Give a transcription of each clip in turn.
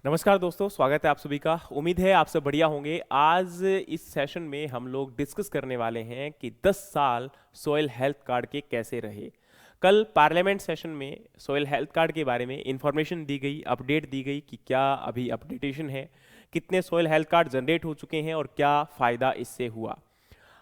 नमस्कार दोस्तों, स्वागत है आप सभी का। उम्मीद है आप सब बढ़िया होंगे। आज इस सेशन में हम लोग डिस्कस करने वाले हैं कि 10 साल सॉइल हेल्थ कार्ड के कैसे रहे। कल पार्लियामेंट सेशन में सॉइल हेल्थ कार्ड के बारे में इंफॉर्मेशन दी गई, अपडेट दी गई कि क्या अभी अपडेटेशन है, कितने सॉइल हेल्थ कार्ड जनरेट हो चुके हैं और क्या फ़ायदा इससे हुआ।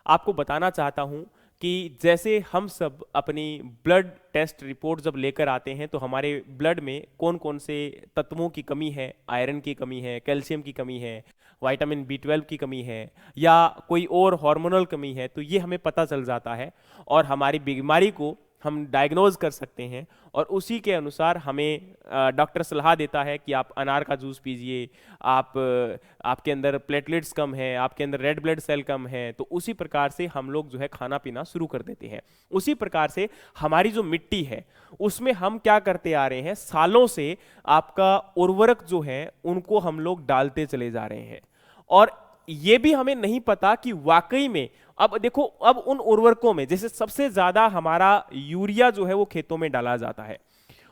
आपको बताना चाहता हूं कि जैसे हम सब अपनी ब्लड टेस्ट रिपोर्ट जब लेकर आते हैं तो हमारे ब्लड में कौन कौन से तत्वों की कमी है, आयरन की कमी है, कैल्शियम की कमी है, विटामिन B12 की कमी है या कोई और हार्मोनल कमी है, तो ये हमें पता चल जाता है और हमारी बीमारी को हम डायग्नोज कर सकते हैं। और उसी के अनुसार हमें डॉक्टर सलाह देता है कि आप अनार का जूस पीजिए, आपके अंदर प्लेटलेट्स कम है, आपके अंदर रेड ब्लड सेल कम है, तो उसी प्रकार से हम लोग जो है खाना पीना शुरू कर देते हैं। उसी प्रकार से हमारी जो मिट्टी है उसमें हम क्या करते आ रहे हैं, सालों से आपका उर्वरक जो है उनको हम लोग डालते चले जा रहे हैं और ये भी हमें नहीं पता कि वाकई में अब देखो, अब उन उर्वरकों में जैसे सबसे ज्यादा हमारा यूरिया जो है वो खेतों में डाला जाता है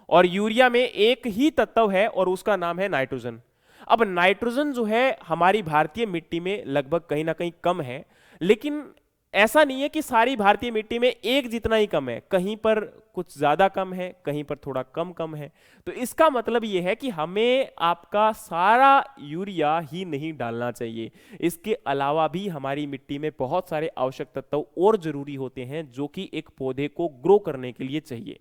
और यूरिया में एक ही तत्व है और उसका नाम है नाइट्रोजन। अब नाइट्रोजन जो है हमारी भारतीय मिट्टी में लगभग कहीं ना कहीं कम है, लेकिन ऐसा नहीं है कि सारी भारतीय मिट्टी में एक जितना ही कम है, कहीं पर कुछ ज्यादा कम है, कहीं पर थोड़ा कम कम है। तो इसका मतलब यह है कि हमें आपका सारा यूरिया ही नहीं डालना चाहिए, इसके अलावा भी हमारी मिट्टी में बहुत सारे आवश्यक तत्व और जरूरी होते हैं जो कि एक पौधे को ग्रो करने के लिए चाहिए।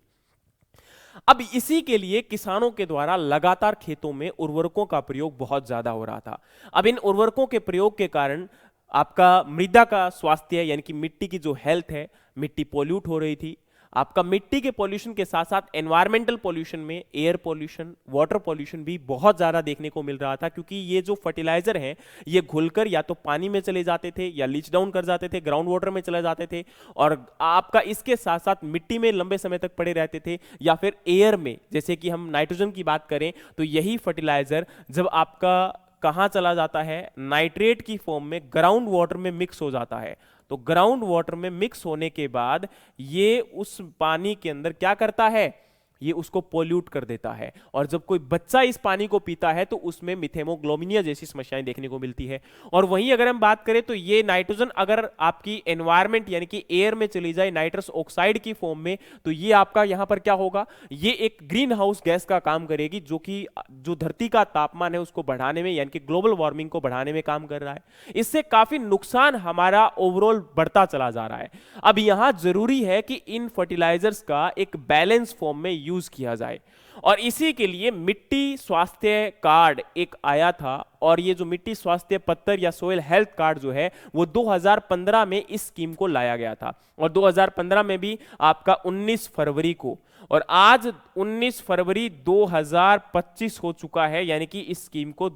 अब इसी के लिए किसानों के द्वारा लगातार खेतों में उर्वरकों का प्रयोग बहुत ज्यादा हो रहा था। अब इन उर्वरकों के प्रयोग के कारण आपका मृदा का स्वास्थ्य यानी कि मिट्टी की जो हेल्थ है, मिट्टी पोल्यूट हो रही थी। आपका मिट्टी के पॉल्यूशन के साथ साथ एनवायरमेंटल पॉल्यूशन में एयर पॉल्यूशन, वाटर पॉल्यूशन भी बहुत ज्यादा देखने को मिल रहा था, क्योंकि ये जो फर्टिलाइजर हैं ये घुलकर या तो पानी में चले जाते थे या लीच डाउन कर जाते थे, ग्राउंड वाटर में चले जाते थे और आपका इसके साथ साथ मिट्टी में लंबे समय तक पड़े रहते थे या फिर एयर में। जैसे कि हम नाइट्रोजन की बात करें तो यही फर्टिलाइजर जब आपका कहां चला जाता है, नाइट्रेट की फॉर्म में ग्राउंड वाटर में मिक्स हो जाता है। तो ग्राउंड वाटर में मिक्स होने के बाद ये उस पानी के अंदर क्या करता है, ये उसको पोल्यूट कर देता है और जब कोई बच्चा इस पानी को पीता है तो उसमें मिथेमोग्लोबिनिया जैसी समस्याएं देखने को मिलती है। और वहीं अगर हम बात करें तो ये नाइट्रोजन अगर आपकी एनवायरमेंट यानी कि एयर में चली जाए नाइट्रस ऑक्साइड की फॉर्म में, तो ये आपका यहां पर क्या होगा, ये एक ग्रीन हाउस गैस का काम करेगी जो कि जो धरती का तापमान है उसको बढ़ाने में यानी कि ग्लोबल वार्मिंग को बढ़ाने में काम कर रहा है। इससे काफी नुकसान हमारा ओवरऑल बढ़ता चला जा रहा है। अब यहां जरूरी है कि इन फर्टिलाइजर्स का एक बैलेंस फॉर्म में यूज किया जाए और इसी के लिए मिट्टी स्वास्थ्य कार्ड एक आया था और ये जो मिट्टी स्वास्थ्य पत्र या सोइल हेल्थ कार्ड जो है वो 2015 में इस स्कीम को लाया गया था और 2015 में भी आपका 19 फरवरी को, और आज 19 फरवरी 2025 हो चुका है, यानी कि इस स्कीम को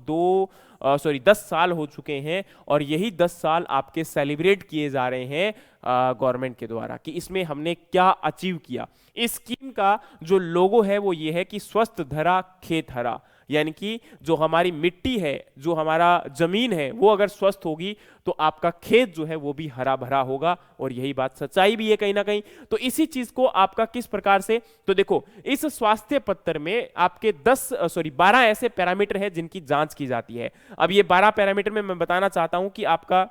10 साल हो चुके हैं और यही 10 साल आपके सेलिब्रेट किए जा रहे हैं गवर्नमेंट के द्वारा कि इसमें हमने क्या अचीव किया। इस स्कीम का जो लोगो है वो ये है कि स्वस्थ धरा खेत हरा, यानी कि जो हमारी मिट्टी है, जो हमारा जमीन है वो अगर स्वस्थ होगी तो आपका खेत जो है वो भी हरा भरा होगा और यही बात सच्चाई भी है कहीं ना कहीं। तो इसी चीज को आपका किस प्रकार से, तो देखो इस स्वास्थ्य पत्र में आपके 12 ऐसे पैरामीटर है जिनकी जांच की जाती है। अब ये 12 पैरामीटर में मैं बताना चाहता हूं कि आपका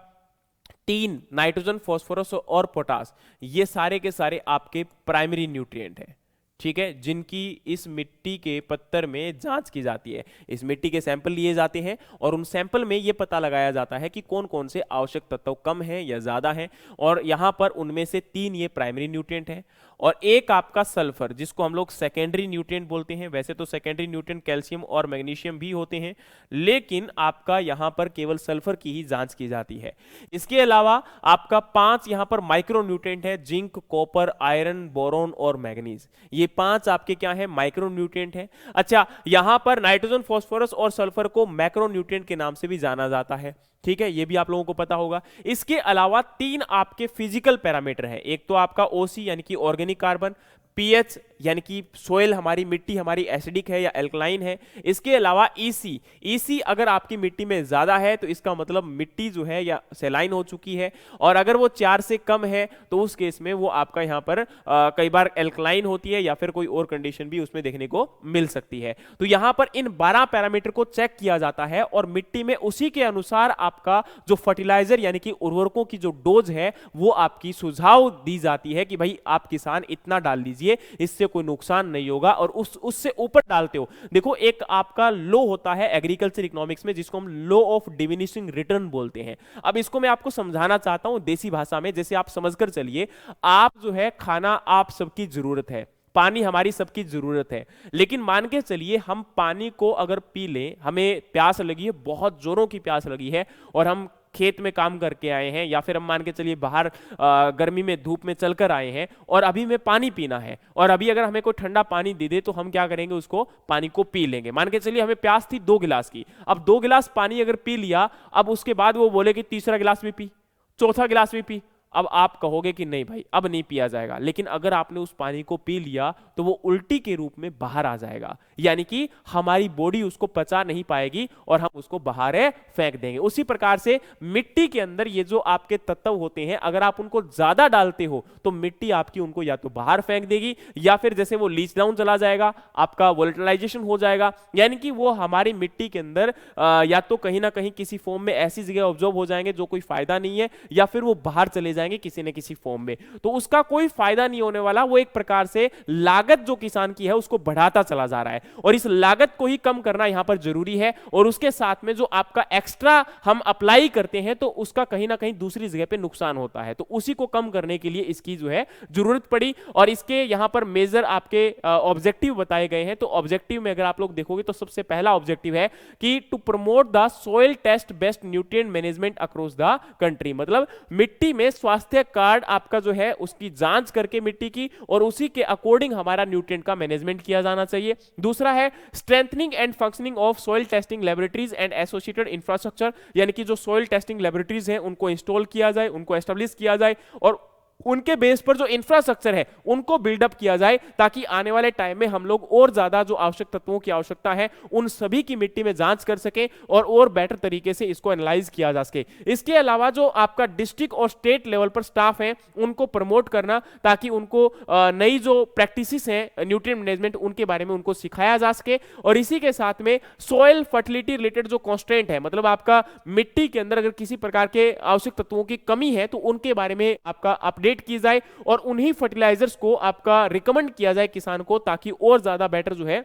3 नाइट्रोजन, फास्फोरस और पोटास, ये सारे के सारे आपके प्राइमरी न्यूट्रिएंट हैं, ठीक है, जिनकी इस मिट्टी के पत्थर में जांच की जाती है। इस मिट्टी के सैंपल लिए जाते हैं और उन सैंपल में यह पता लगाया जाता है कि कौन कौन से आवश्यक तत्व कम हैं या ज्यादा हैं और यहां पर उनमें से 3 ये प्राइमरी न्यूट्रिएंट हैं और एक आपका सल्फर जिसको हम लोग सेकेंडरी न्यूट्रिएंट बोलते हैं। वैसे तो सेकेंडरी न्यूट्रिएंट कैल्शियम और मैग्नीशियम भी होते हैं, लेकिन आपका यहां पर केवल सल्फर की ही जांच की जाती है। इसके अलावा आपका 5 यहां पर माइक्रो न्यूट्रिएंट है, जिंक, कॉपर, आयरन, बोरोन और मैग्नीज, ये 5 आपके क्या है, माइक्रो न्यूट्रिएंट है। अच्छा, यहां पर नाइट्रोजन, फास्फोरस और सल्फर को मैक्रो न्यूट्रिएंट के नाम से भी जाना जाता है, ठीक है, ये भी आप लोगों को पता होगा। इसके अलावा 3 आपके फिजिकल पैरामीटर हैं, एक तो आपका ओसी यानी कि ऑर्गेनिक कार्बन, पीएच यानी कि सोयल हमारी मिट्टी हमारी एसिडिक है या एल्कलाइन है। इसके अलावा ईसी, ईसी अगर आपकी मिट्टी में ज्यादा है तो इसका मतलब मिट्टी जो है या सैलाइन हो चुकी है, और अगर वो 4 से कम है तो उस केस में वो आपका यहाँ पर कई बार एल्कलाइन होती है या फिर कोई और कंडीशन भी उसमें देखने को मिल सकती है। तो यहाँ पर इन 12 पैरामीटर को चेक किया जाता है और मिट्टी में उसी के अनुसार आपका जो फर्टिलाइजर यानी कि उर्वरकों की जो डोज है वो आपकी सुझाव दी जाती है कि भाई आप किसान इतना डाल दीजिए, इससे कोई नुकसान नहीं होगा, और उससे ऊपर डालते हो। देखो एक आपका लॉ होता है एग्रीकल्चर इकोनॉमिक्स में जिसको हम लॉ ऑफ डिमिनिशिंग रिटर्न बोलते हैं। अब इसको मैं आपको समझाना चाहता हूं देसी भाषा में, जैसे आप समझकर चलिए, आप जो है खाना आप सबकी जरूरत है, पानी हमारी सबकी जरूरत है, लेकिन मान के चलिए हम पानी को अगर पी लें, हमें प्यास लगी है, बहुत जोरों की प्यास लगी है, और हम खेत में काम करके आए हैं या फिर हम मान के चलिए बाहर गर्मी में धूप में चलकर आए हैं और अभी हमें पानी पीना है, और अभी अगर हमें कोई ठंडा पानी दे दे तो हम क्या करेंगे, उसको पानी को पी लेंगे। मान के चलिए हमें प्यास थी 2 गिलास की, अब 2 गिलास पानी अगर पी लिया, अब उसके बाद वो बोले कि तीसरा गिलास भी पी, चौथा गिलास भी पी, अब आप कहोगे कि नहीं भाई अब नहीं पिया जाएगा, लेकिन अगर आपने उस पानी को पी लिया तो वो उल्टी के रूप में बाहर आ जाएगा, यानी कि हमारी बॉडी उसको पचा नहीं पाएगी और हम उसको बाहर फेंक देंगे। उसी प्रकार से मिट्टी के अंदर ये जो आपके तत्व होते हैं, अगर आप उनको ज्यादा डालते हो तो मिट्टी आपकी उनको या तो बाहर फेंक देगी या फिर जैसे वो लीच डाउन चला जाएगा, आपका वोलेटिलाइजेशन हो जाएगा, यानी कि वो हमारी मिट्टी के अंदर या तो कहीं ना कहीं किसी फॉर्म में ऐसी जगह ऑब्जॉर्ब हो जाएंगे जो कोई फायदा नहीं है, या फिर वो बाहर चले जाएंगे किसी न किसी फॉर्म में, तो उसका कोई फायदा नहीं होने वाला। वो एक प्रकार से लागत जो किसान की है उसको बढ़ाता चला जा रहा है, और इस लागत को ही कम करना यहां पर जरूरी है। और उसके साथ में जो आपका एक्स्ट्रा हम अप्लाई करते हैं तो उसका कहीं ना कहीं दूसरी जगह पे नुकसान होता है, तो उसी को कम करने के लिए इसकी जो है जरूरत पड़ी। और इसके यहां पर मेजर आपके ऑब्जेक्टिव बताए गए हैं। तो ऑब्जेक्टिव में अगर आप लोग देखोगे तो सबसे पहला ऑब्जेक्टिव है कि to promote the soil test based nutrient management across the country, मतलब मिट्टी में स्वास्थ्य कार्ड आपका जो है उसकी जांच करके मिट्टी की, और उसी के अकॉर्डिंग हमारा न्यूट्रिएंट का मैनेजमेंट किया जाना चाहिए। दूसरा है strengthening and functioning of soil testing laboratories and associated infrastructure, यानी कि जो सॉइल टेस्टिंग लैबोरेटरीज हैं उनको इंस्टॉल किया जाए, उनको एस्टेब्लिश किया जाए, और उनके बेस पर जो इंफ्रास्ट्रक्चर है उनको बिल्डअप किया जाए, ताकि आने वाले टाइम में हम लोग और ज्यादा जो आवश्यक तत्वों की आवश्यकता है उन सभी की मिट्टी में जांच कर सके और बेटर तरीके से इसको एनालाइज किया जा सके। इसके अलावा जो आपका डिस्ट्रिक्ट और स्टेट लेवल पर स्टाफ है उनको प्रमोट करना, ताकि उनको नई जो प्रैक्टिसेस हैं न्यूट्रिएंट मैनेजमेंट उनके बारे में उनको सिखाया जा सके। और इसी के साथ में सॉइल फर्टिलिटी रिलेटेड जो कॉन्स्टेंट है, मतलब आपका मिट्टी के अंदर अगर किसी प्रकार के आवश्यक तत्वों की कमी है तो उनके बारे में आपका अपडेट की जाए और उन्हीं फर्टिलाइजर्स को आपका रिकमेंड किया जाए किसान को, ताकि और ज्यादा बेटर जो है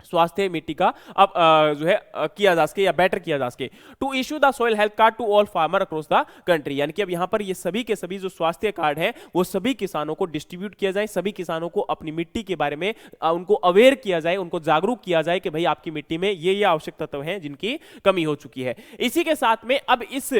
स्वास्थ्य मिट्टी का अब जो है किया जा सके या बेटर किया जा सके। To issue the soil health card to all farmer across the country, यानी कि अब यहां पर ये सभी के सभी जो स्वास्थ्य कार्ड है वो सभी किसानों को डिस्ट्रीब्यूट किया जाए, सभी किसानों को अपनी मिट्टी के बारे में उनको अवेयर किया जाए, उनको जागरूक किया जाए कि भाई आपकी मिट्टी में ये आवश्यक तत्व हैं जिनकी कमी हो चुकी है। इसी के साथ में अब इस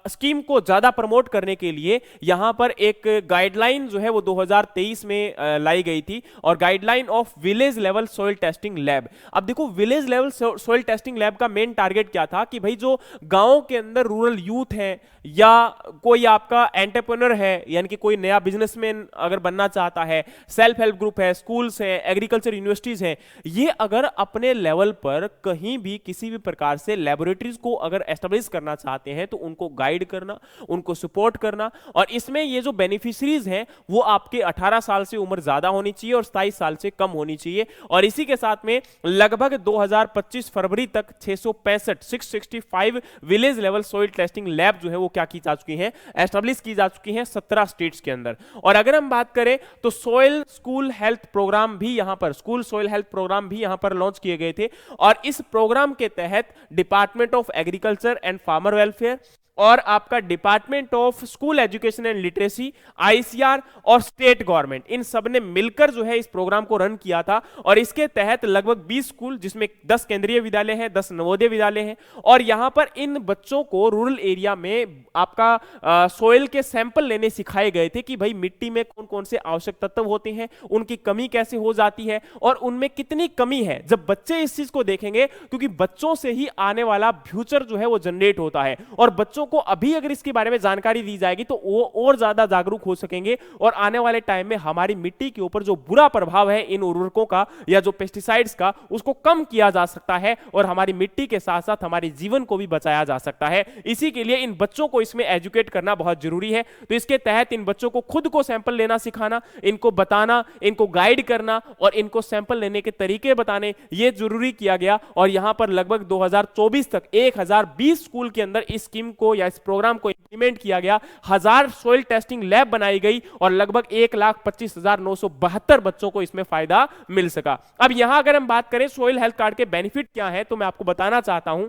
स्कीम को ज्यादा प्रमोट करने के लिए यहां पर एक गाइडलाइन जो है वो 2023 में लाई गई थी, और guideline of village level soil testing lab. अब देखो village level soil testing lab का मेन टारगेट क्या था कि भाई जो गांव के अंदर रूरल यूथ है या कोई आपका एंटरप्रेन्योर है, यानी कि कोई नया बिजनेसमैन अगर बनना चाहता है, सेल्फ हेल्प ग्रुप है, स्कूल्स हैं, एग्रीकल्चर यूनिवर्सिटीज हैं, ये अगर अपने लेवल पर कहीं भी किसी भी प्रकार से लेबोरेटरीज को अगर एस्टेब्लिश करना चाहते हैं तो उनको गाइड करना, उनको सपोर्ट करना। और इसमें ये जो बेनिफिशियरीज हैं वो आपके 18 साल से उम्र ज्यादा होनी चाहिए और 27 साल से कम होनी चाहिए। और इसी के साथ में लगभग 2025 फरवरी तक 665 village level soil testing lab जो है वो क्या की जा चुकी हैं, एस्टेब्लिश की जा चुकी हैं 17 स्टेट्स के अंदर। और अगर हम बात करें तो सॉइल स्कूल हेल्थ प्रोग्राम भी यहां पर, स्कूल सॉइल हेल्थ प्रोग्राम भी यहां पर लॉन्च किए गए थे, और इस प्रोग्राम के तहत department of agriculture and farmer welfare और आपका department of school education and literacy, ICR और स्टेट गवर्नमेंट, इन सब ने मिलकर जो है इस प्रोग्राम को रन किया था। और इसके तहत लगभग 20 स्कूल, जिसमें 10 केंद्रीय विद्यालय हैं, 10 नवोदय विद्यालय हैं, और यहां पर इन बच्चों को रूरल एरिया में आपका सोइल के सैंपल लेने सिखाए गए थे कि भाई मिट्टी में कौन कौन से आवश्यक तत्व होते हैं, उनकी कमी कैसे हो जाती है और उनमें कितनी कमी है। जब बच्चे इस चीज को देखेंगे, क्योंकि बच्चों से ही आने वाला फ्यूचर जो है वो जनरेट होता है, और बच्चों को अभी अगर इसके बारे में जानकारी दी जाएगी तो वो और ज्यादा जागरूक हो सकेंगे और आने वाले टाइम में हमारी मिट्टी के ऊपर जो बुरा प्रभाव है इन उर्वरकों का या जो पेस्टिसाइड्स का, उसको कम किया जा सकता है और हमारी मिट्टी के साथ साथ हमारे जीवन को भी बचाया जा सकता है। इसी के लिए इन बच्चों को इसमें एजुकेट करना बहुत जरूरी है। तो इसके तहत इन बच्चों को खुद को सैंपल लेना सिखाना, इनको बताना, इनको गाइड करना और इनको सैंपल लेने के तरीके बताने, ये जरूरी किया गया। और यहां पर लगभग 2024 तक 1020 स्कूल के अंदर इस स्कीम को या इस प्रोग्राम को इंप्लीमेंट किया गया। 1000 सॉइल टेस्टिंग लैब बनाई गई और लगभग 1,25,972 बच्चों को इसमें फायदा मिल सका। अब यहां अगर हम बात करें सॉइल हेल्थ कार्ड के बेनिफिट क्या है, तो मैं आपको बताना चाहता हूं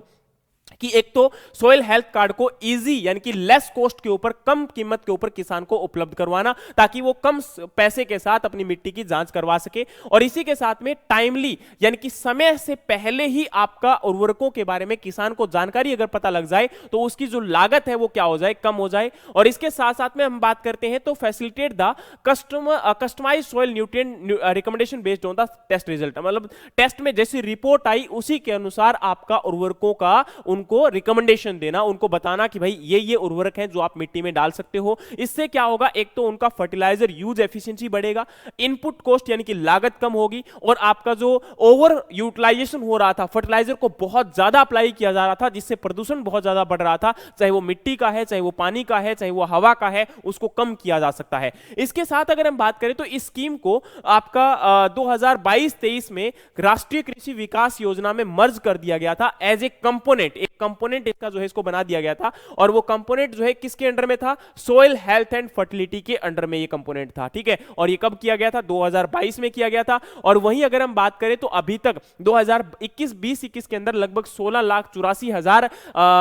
कि एक तो सॉइल हेल्थ कार्ड को इजी यानी कि लेस कॉस्ट के ऊपर, कम कीमत के ऊपर किसान को उपलब्ध करवाना, ताकि वो कम पैसे के साथ अपनी मिट्टी की जांच करवा सके। और इसी के साथ में टाइमली यानी कि समय से पहले ही आपका उर्वरकों के बारे में किसान को जानकारी अगर पता लग जाए तो उसकी जो लागत है वो क्या हो जाए, कम हो जाए। और इसके साथ साथ में हम बात करते हैं तो facilitate the customise soil nutrient recommendation based on the test result, मतलब टेस्ट में जैसी रिपोर्ट आई उसी के अनुसार आपका उर्वरकों का उनको रिकमेंडेशन देना, उनको बताना कि भाई ये उर्वरक हैं जो आप मिट्टी में डाल सकते हो। इससे क्या होगा, एक तो उनका फर्टिलाइजर यूज एफिशिएंसी बढ़ेगा, इनपुट कॉस्ट यानी कि लागत कम होगी, और आपका जो ओवर यूटिलाइजेशन हो रहा था, फर्टिलाइजर को बहुत ज्यादा अप्लाई किया जा रहा था जिससे प्रदूषण बहुत ज्यादा बढ़ रहा था, चाहे वो मिट्टी का है, चाहे वो पानी का है, चाहे वो हवा का है, उसको कम किया जा सकता है। इसके साथ अगर हम बात करें तो इस स्कीम को आपका 2022-23 में राष्ट्रीय कृषि विकास योजना में मर्ज कर दिया गया था एज ए कंपोनेंट, एक कंपोनेंट इसका जो है इसको बना दिया गया था। और वो कंपोनेंट जो है किसके अंडर में था, सॉइल हेल्थ एंड फर्टिलिटी के अंडर में ये कंपोनेंट था, ठीक है। और ये कब किया गया था, 2022 में किया गया था। और वहीं अगर हम बात करें तो अभी तक 2021 के अंदर लगभग 16,84,000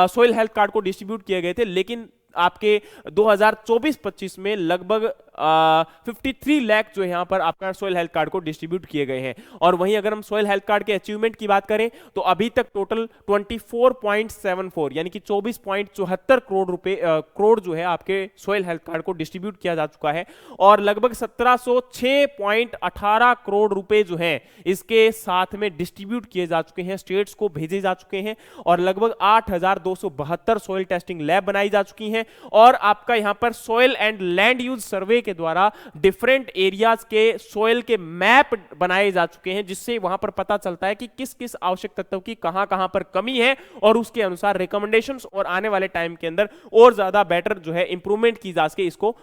सॉइल हेल्थ कार्ड को डिस्ट्रीब्यूट किए गए थे, लेकिन आपके 2024-25 में लगभग 53 लाख जो है यहां पर आपका सॉइल हेल्थ कार्ड को डिस्ट्रीब्यूट किए गए हैं। और वहीं अगर हम सॉइल हेल्थ कार्ड के अचीवमेंट की बात करें तो अभी तक टोटल 24.74 यानी कि 24.74 करोड़ जो है आपके सॉइल हेल्थ कार्ड को डिस्ट्रीब्यूट किया जा चुका है। और लगभग 1706.18 करोड़ रुपए जो है इसके साथ में डिस्ट्रीब्यूट किए जा चुके हैं, स्टेट्स को भेजे जा चुके हैं। और लगभग 8,272 सॉइल टेस्टिंग लैब बनाई जा चुकी हैं। और आपका यहां पर सॉइल एंड लैंड यूज सर्वे के द्वारा डिफरेंट एरियाज के सॉइल के मैप बनाए जा चुके हैं, जिससे वहां पर पता चलता है कि किस किस आवश्यक तत्व की कहां कहां पर कमी है, और उसके अनुसार रिकमेंडेशंस और आने वाले टाइम के अंदर और ज्यादा बेटर जो है इंप्रूवमेंट की जा सके, इसको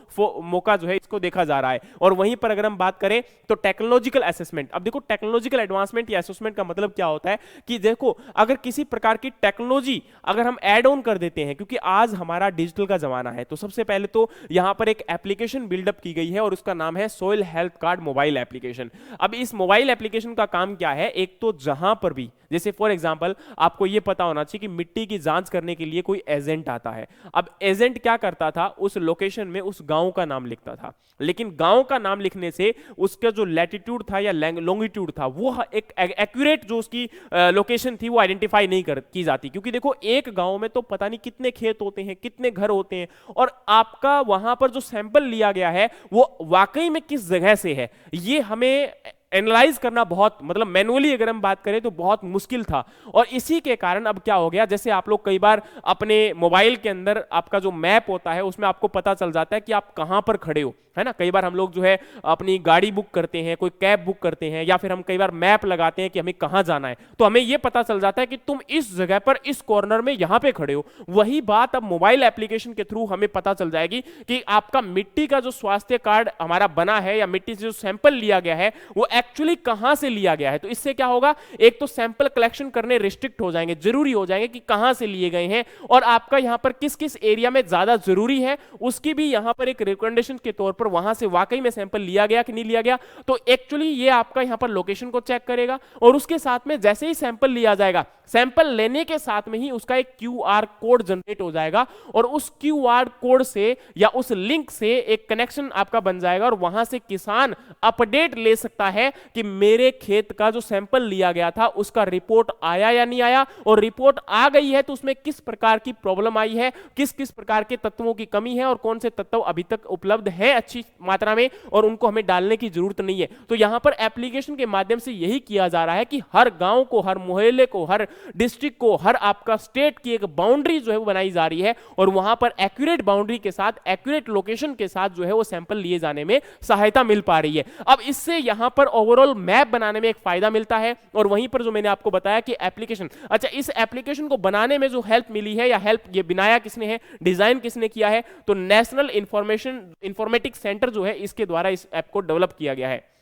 मौका जो है इसको देखा जा रहा है। और वहीं पर अगर हम बात करें तो टेक्नोलॉजिकल असेसमेंट, अब देखो टेक्नोलॉजिकल एडवांसमेंट या असेसमेंट का मतलब क्या होता है कि देखो अगर किसी प्रकार की टेक्नोलॉजी अगर हम ऐड ऑन कर देते हैं, क्योंकि आज हमारा डिजिटल का जमाना है, तो सबसे पहले तो यहां पर एक एप्लीकेशन बिल्डअप की गई है और उसका नाम है soil health card mobile application. अब इस मोबाइल एप्लीकेशन का काम क्या है, एक तो जहां पर भी जैसे फॉर एग्जांपल आपको यह पता होना चाहिए कि मिट्टी की जांच करने के लिए कोई एजेंट आता है। अब एजेंट क्या करता था, उस लोकेशन में उस गांव का नाम लिखता था, लेकिन गांव का नाम लिखने से उसका जो लैटिट्यूड था या लॉन्गिट्यूड था वो एक एक्यूरेट जो उसकी लोकेशन थी वो आइडेंटिफाई नहीं की जाती, क्योंकि देखो एक गांव में तो पता नहीं कितने खेत होते हैं, कितने घर होते हैं, और आपका वहां पर जो सैंपल लिया गया है वो वाकई में किस जगह से है ये हमें एनालाइज करना बहुत, मतलब मैनुअली अगर हम बात करें तो बहुत मुश्किल था। और इसी के कारण अब क्या हो गया, जैसे आप लोग कई बार अपने मोबाइल के अंदर आपका जो मैप होता है उसमें आपको पता चल जाता है कि आप कहां पर खड़े हो, है ना। कई बार हम लोग जो है अपनी गाड़ी बुक करते हैं, कोई कैब बुक करते हैं, या फिर हम कई बार मैप लगाते हैं कि हमें कहां जाना है, तो हमें यह पता चल जाता है कि तुम इस जगह पर इस कॉर्नर में यहां पे खड़े हो। वही बात अब मोबाइल एप्लीकेशन के थ्रू हमें पता चल जाएगी कि आपका मिट्टी का जो स्वास्थ्य कार्ड हमारा बना है या मिट्टी से जो सैंपल लिया गया है वो एक्चुअली कहां से लिया गया है। तो इससे क्या होगा, एक तो सैंपल कलेक्शन करने रिस्ट्रिक्ट हो जाएंगे, जरूरी हो जाएंगे कि कहां से लिए गए हैं, और आपका यहां पर किस किस एरिया में ज्यादा जरूरी है उसकी भी यहां पर एक रिकमेंडेशन के तौर पर वहां से वाकई में सैंपल लिया गया कि नहीं लिया गया। तो एक्चुअली ये आपका यहां पर लोकेशन को चेक करेगा, और उसके साथ में जैसे ही सैंपल लिया जाएगा, सैंपल लेने के साथ में ही उसका एक क्यूआर कोड जनरेट हो जाएगा, और उस क्यूआर कोड से या उस लिंक से एक कनेक्शन आपका बन जाएगा, और वहां से किसान अपडेट ले सकता है कि मेरे खेत का जो सैंपल लिया गया था उसका रिपोर्ट आया या नहीं आया, और रिपोर्ट आ गई है तो उसमें किस प्रकार की प्रॉब्लम आई है, किस किस प्रकार के तत्वों की कमी है और कौन से तत्व अभी तक उपलब्ध है अच्छी मात्रा में और उनको हमें डालने की जरूरत नहीं है। तो यहां पर एप्लीकेशन के माध्यम से यही किया जा रहा है कि हर गांव को, हर मोहल्ले को, हर डिस्ट्रिक्ट को, हर आपका स्टेट की एक बाउंड्री जो है वो बनाई जा रही है और वहां पर एक्यूरेट बाउंड्री के साथ, एक्यूरेट लोकेशन के साथ जो है वो सैंपल लिए जाने में सहायता मिल पा रही है। अब इससे यहां पर ओवरऑल मैप बनाने में एक फायदा मिलता है और वहीं पर जो मैंने आपको बताया कि एप्लीकेशन, अच्छा इस एप्लीकेशन को बनाने में जो हेल्प मिली है या हेल्प ये बनाया किसने है, डिजाइन किसने किया है, तो नेशनल इंफॉर्मेटिक्स सेंटर जो है इसके द्वारा इस ऐप को डेवलप किया गया है।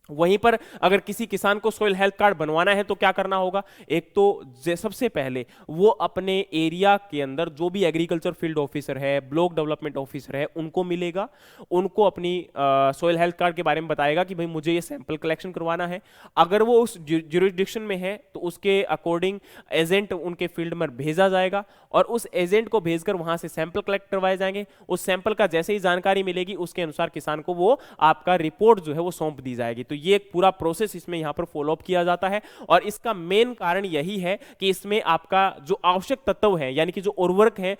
वहीं पर अगर किसी किसान को सॉइल हेल्थ कार्ड बनवाना है तो क्या करना होगा, एक तो सबसे पहले वो अपने एरिया के अंदर जो भी एग्रीकल्चर फील्ड ऑफिसर है, ब्लॉक डेवलपमेंट ऑफिसर है, उनको मिलेगा, उनको अपनी सॉइल हेल्थ कार्ड के बारे में बताएगा कि भाई मुझे ये सैंपल कलेक्शन करवाना है। अगर वो उस ज्यूरिसडिक्शन में है तो उसके अकॉर्डिंग एजेंट उनके फील्ड में भेजा जाएगा और उस एजेंट को भेजकर वहां से सैंपल कलेक्ट करवाए जाएंगे। उस सैंपल का जैसे ही जानकारी मिलेगी उसके अनुसार किसान को वो आपका रिपोर्ट जो है वो सौंप दी जाएगी। तो ये एक पूरा प्रोसेस इसमें यहां पर फॉलो अप किया जाता है और इसका मेन कारण यही है कि इसमें आपका जो आवश्यक तत्व है यानी कि जो उर्वरक है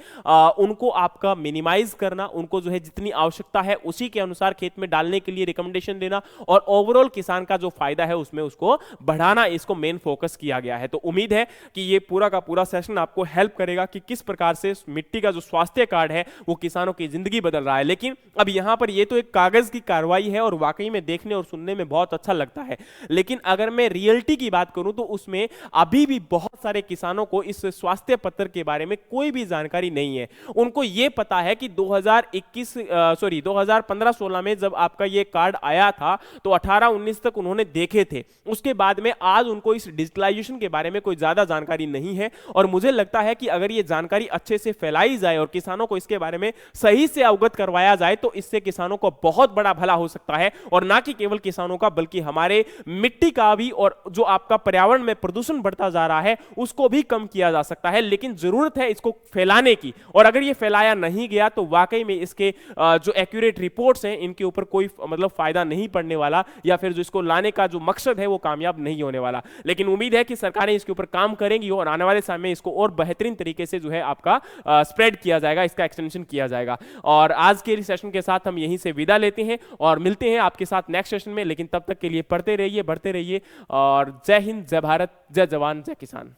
उनको आपका मिनिमाइज करना, उनको जो है जितनी आवश्यकता है उसी के अनुसार खेत में डालने के लिए रिकमेंडेशन देना और ओवरऑल किसान का जो फायदा है उसमें उसको बढ़ाना, इसको मेन फोकस किया गया है। तो उम्मीद है कि ये पूरा का पूरा सेशन आपको हेल्प करेगा कि किस प्रकार से मिट्टी का जो स्वास्थ्य कार्ड है वो किसानों की जिंदगी बदल रहा है। लेकिन अब यहां पर ये तो एक कागज की कार्रवाई है और वाकई में देखने और सुनने में बहुत अच्छा लगता है, लेकिन अगर मैं रियलिटी की बात करूं तो उसमें अभी भी बहुत सारे किसानों को इस स्वास्थ्य पत्र के बारे में कोई भी जानकारी नहीं है। उनको यह पता है कि 2015-16 में जब आपका यह कार्ड आया था तो 18-19 तक उन्होंने देखे थे, उसके बाद में आज उनको इस डिजिटलाइजेशन के बारे में कोई ज्यादा जानकारी नहीं है। और मुझे लगता है कि अगर यह जानकारी अच्छे से फैलाई जाए और किसानों को इसके बारे में सही से अवगत करवाया जाए तो इससे किसानों को बहुत बड़ा भला हो सकता है और ना कि केवल किसानों का बल्कि हमारे मिट्टी का भी और जो आपका पर्यावरण में प्रदूषण बढ़ता जा रहा है उसको भी कम किया जा सकता है। लेकिन जरूरत है इसको फैलाने की और अगर ये फैलाया नहीं गया तो वाकई में इसके जो एक्यूरेट रिपोर्ट्स हैं इनके ऊपर कोई मतलब फायदा नहीं पड़ने वाला या फिर जो इसको लाने का जो मकसद है वो कामयाब नहीं होने वाला। लेकिन उम्मीद है कि सरकारें इसके ऊपर काम करेंगी और आने वाले समय में इसको और बेहतरीन तरीके से जो है आपका स्प्रेड किया जाएगा, इसका एक्सटेंशन किया जाएगा। और आज के सेशन के साथ हम यहीं से विदा लेते हैं और मिलते हैं आपके साथ नेक्स्ट सेशन में। लेकिन तब तक के लिए पढ़ते रहिए, बढ़ते रहिए और जय हिंद, जय भारत, जय जवान, जय किसान।